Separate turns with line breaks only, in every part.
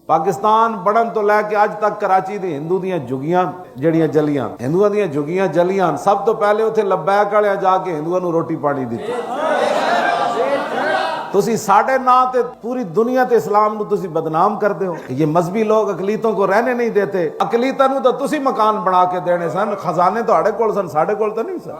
पाकिस्तान बढ़न तो लैके अज तक कराची दी हिंदू दियां जुगियां जड़ियां जलियां हिंदुआं दियां जुगियां जलियां सब तो पहले उत्थे लब्बैक वाले जाके हिंदुआं नूं रोटी पानी दित्ती। तुसी साडे नां ते पूरी दुनिया ते इस्लाम नूं तुसी बदनाम करदे हो। ये मजहबी लोग अकलीतों को रहने नहीं देते। अकलीतां नूं तां तुसी मकान बना के देने सन, खजाने तुहाडे कोल सन, साडे कोल तां नहीं सन।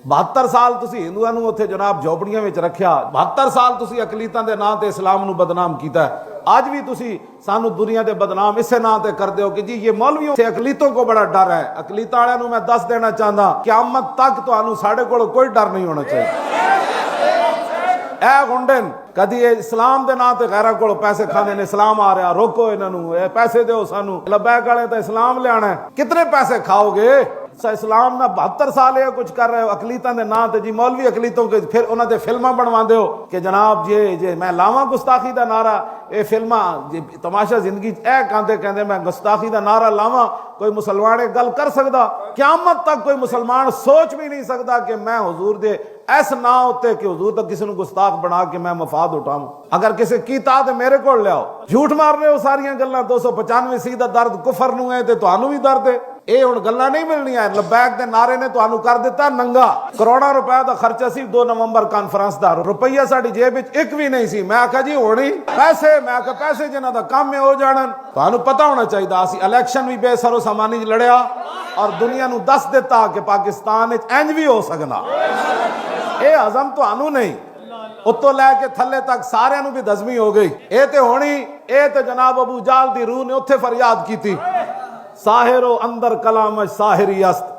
72 साल तुसी हिंदुआं नूं उत्थे जनाब झोपड़ियां विच रखिया, 72 साल तुसी अकलीतां दे नां ते इस्लाम नूं बदनाम कीता। आज भी तुसी सानू दुनिया दे बदनाम इसे नां ते करदे हो कि जी ये मौलवियों से अकलीतों को बड़ा डर है। अकलीतां वालियां नूं मैं दस देना चाहता, क़यामत तक तुहानू साडे कोल कोई डर नहीं होना चाहिए। गुंडन कदी इस्लाम दे नां ते गैरां कोल पैसे खांदे ने, इस्लाम आ रहा रोको इन्हां नूं, पैसे दो सानू, लबैक वाले तो इस्लाम लियाना है, कितने पैसे खाओगे? इस्लाम ना 72 साल है कुछ कर रहे हो अकलीतां दे नां ते जी मौलवी अकलीतों के फिर उन्हां दे फिल्मां बनवांदे हो कि जनाब जे मैं लावां गुस्ताखी दा नारा, ये फिल्मां तमाशा जिंदगी कहते कहते मैं गुस्ताखी दा नारा लावां, कोई मुसलमान एक गल कर सकदा? क़यामत तक कोई मुसलमान सोच भी नहीं सकता कि मैं हुजूर दे ऐस ना होते कि हुजूर तक किसी गुस्ताख बना के मैं मफाद उठाऊं। अगर किसी कीता तो मेरे को लियाओ। झूठ मार रहे हो सारियां गल्लां, 295 दा दर्द कुफर नूं है ते तुहानू भी दर्द है। ਇਹ ਹੁਣ ਗੱਲਾਂ ਨਹੀਂ ਮਿਲਣੀਆਂ। ਲਬੈਕ ਦੇ ਨਾਰੇ ਨੇ ਤੁਹਾਨੂੰ ਕਰ ਦਿੱਤਾ ਨੰਗਾ। ਕਰੋੜਾਂ ਰੁਪਏ ਦਾ ਖਰਚਾ ਸੀ 2 ਨਵੰਬਰ ਕਾਨਫਰੰਸ ਦਾ, ਰੁਪਈਆ ਸਾਡੀ ਜੇਬ ਵਿੱਚ ਇੱਕ ਵੀ ਨਹੀਂ ਸੀ। ਮੈਂ ਆਖਿਆ ਜੀ ਹੋਣੀ ਪੈਸੇ, ਮੈਂ ਆਖਿਆ ਪੈਸੇ ਜਿਨ੍ਹਾਂ ਦਾ ਕੰਮ ਹੈ ਹੋ ਜਾਣਨ। ਤੁਹਾਨੂੰ ਪਤਾ ਹੋਣਾ ਚਾਹੀਦਾ ਅਸੀਂ ਇਲੈਕਸ਼ਨ ਵੀ ਬੇਸਰੋ ਸਮਾਨੀ ਚ ਲੜਿਆ ਔਰ ਦੁਨੀਆ ਨੂੰ ਦੱਸ ਦਿੱਤਾ ਕਿ ਪਾਕਿਸਤਾਨ ਵਿੱਚ ਇੰਜ ਵੀ ਹੋ ਸਕਦਾ। ਇਹ ਹਜ਼ਮ ਤੁਹਾਨੂੰ ਨਹੀਂ, ਉੱਤੋਂ ਲੈ ਕੇ ਥੱਲੇ ਤੱਕ ਸਾਰਿਆਂ ਨੂੰ ਵੀ ਦਜ਼ਮੀ ਹੋ ਗਈ। ਇਹ ਤੇ ਹੋਣੀ, ਇਹ ਤੇ ਜਨਾਬ ਅਬੂ ਜਾਲ ਦੀ ਰੂਹ ਨੇ ਉੱਥੇ ਫਰਿਆਦ ਕੀਤੀ, साहिरो अंदर कलाम साहिरी अस्त।